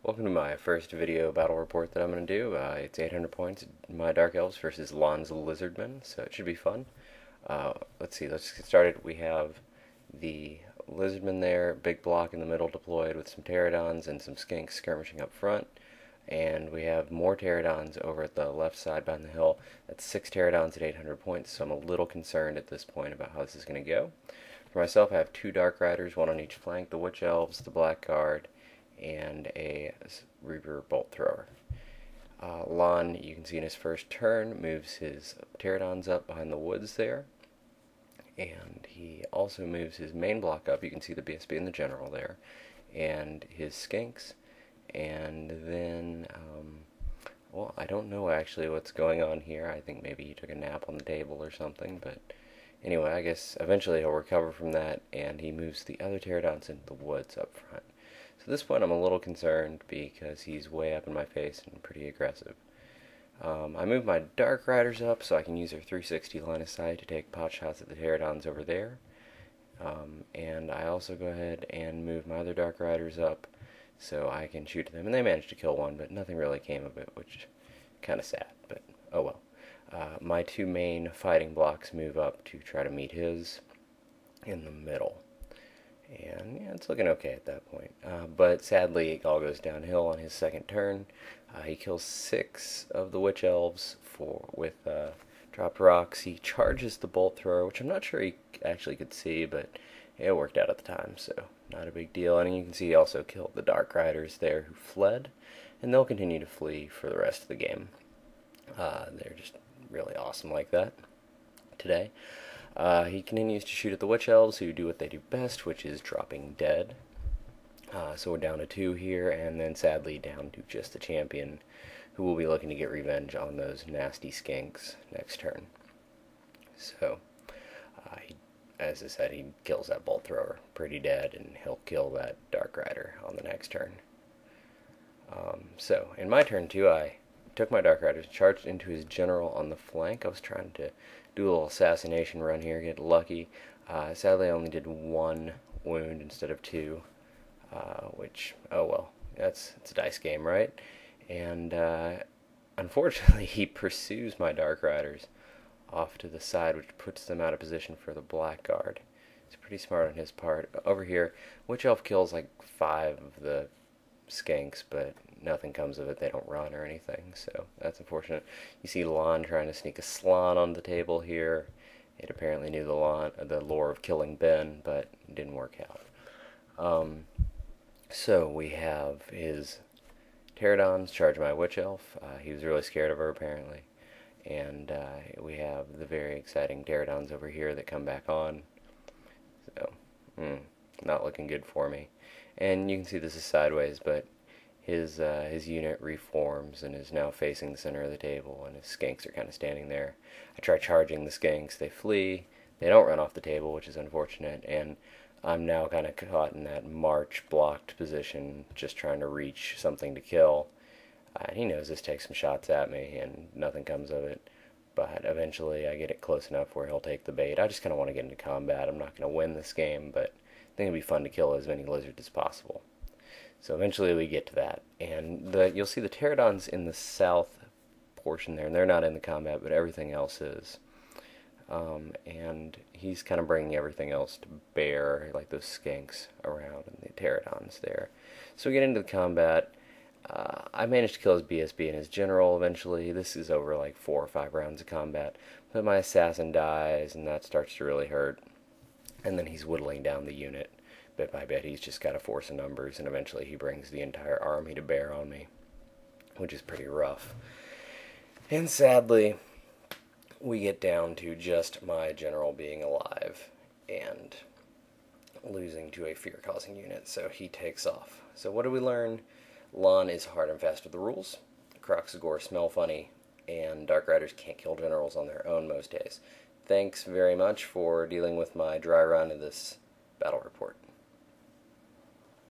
Welcome to my first video battle report that I'm going to do. It's 800 points, my Dark Elves versus Lon's Lizardmen, so it should be fun. Let's get started. We have the Lizardmen there, big block in the middle deployed with some Pterodons and some Skinks skirmishing up front. And we have more Pterodons over at the left side behind the hill. That's 6 Pterodons at 800 points, so I'm a little concerned at this point about how this is going to go. For myself, I have 2 Dark Riders, one on each flank, the Witch Elves, the Blackguard, and a Reaper Bolt Thrower. Lon, you can see in his first turn, moves his Pterodons up behind the woods there. And he also moves his main block up. You can see the BSB and the General there. And his Skinks. And then, well, I don't know actually what's going on here. I think maybe he took a nap on the table or something. But anyway, I guess eventually he'll recover from that. And he moves the other Pterodons into the woods up front. So at this point I'm a little concerned because he's way up in my face and pretty aggressive. I move my Dark Riders up so I can use their 360 line of sight to take pot shots at the Pterodons over there. And I also go ahead and move my other Dark Riders up so I can shoot them. And they managed to kill one, but nothing really came of it, which is kind of sad, but oh well. My 2 main fighting blocks move up to try to meet his in the middle. And yeah, it's looking okay at that point. But sadly, it all goes downhill on his second turn. He kills 6 of the Witch Elves with dropped rocks. He charges the Bolt Thrower, which I'm not sure he actually could see, but it worked out at the time, so not a big deal. And you can see he also killed the Dark Riders there who fled, and they'll continue to flee for the rest of the game. They're just really awesome like that today. He continues to shoot at the Witch Elves, who do what they do best, which is dropping dead. So we're down to 2 here, and then sadly down to just the champion, who will be looking to get revenge on those nasty Skinks next turn. So, as I said, he kills that Bolt Thrower pretty dead, and he'll kill that Dark Rider on the next turn. So, in my turn too, I took my Dark Riders, charged into his General on the flank. I was trying to do a little assassination run here, get lucky. Sadly, I only did 1 wound instead of 2, which, oh well, it's a dice game, right? And unfortunately, he pursues my Dark Riders off to the side, which puts them out of position for the Blackguard. It's pretty smart on his part. Over here, Witch Elf kills like 5 of the Skinks, but nothing comes of it. They don't run or anything, so that's unfortunate. You see Lon trying to sneak a Slan on the table here. It apparently knew the lore of killing Ben, but it didn't work out. So we have his Pterodons charge my Witch Elf. He was really scared of her apparently. And we have the very exciting Pterodons over here that come back on. So, not looking good for me. And you can see this is sideways, but his unit reforms and is now facing the center of the table, and his Skinks are kind of standing there. I try charging the Skinks. They flee. They don't run off the table, which is unfortunate, and I'm now kind of caught in that march blocked position, just trying to reach something to kill. He knows this takes some shots at me, and nothing comes of it. But eventually I get it close enough where he'll take the bait. I just kind of want to get into combat. I'm not going to win this game, but I think it'd be fun to kill as many lizards as possible. So eventually we get to that. And you'll see the Pterodons in the south portion there, and they're not in the combat, but everything else is. And he's kind of bringing everything else to bear, like those Skinks around and the Pterodons there. So we get into the combat. I managed to kill his BSB and his General eventually. This is over like 4 or 5 rounds of combat. But my assassin dies, and that starts to really hurt. And then he's whittling down the unit bit by bit. He's just got a force of numbers, and eventually he brings the entire army to bear on me, which is pretty rough. And sadly, we get down to just my General being alive and losing to a fear-causing unit, so he takes off. So what do we learn? Lon is hard and fast with the rules, Kroxigor smell funny, and Dark Riders can't kill Generals on their own most days. Thanks very much for dealing with my dry run of this battle report.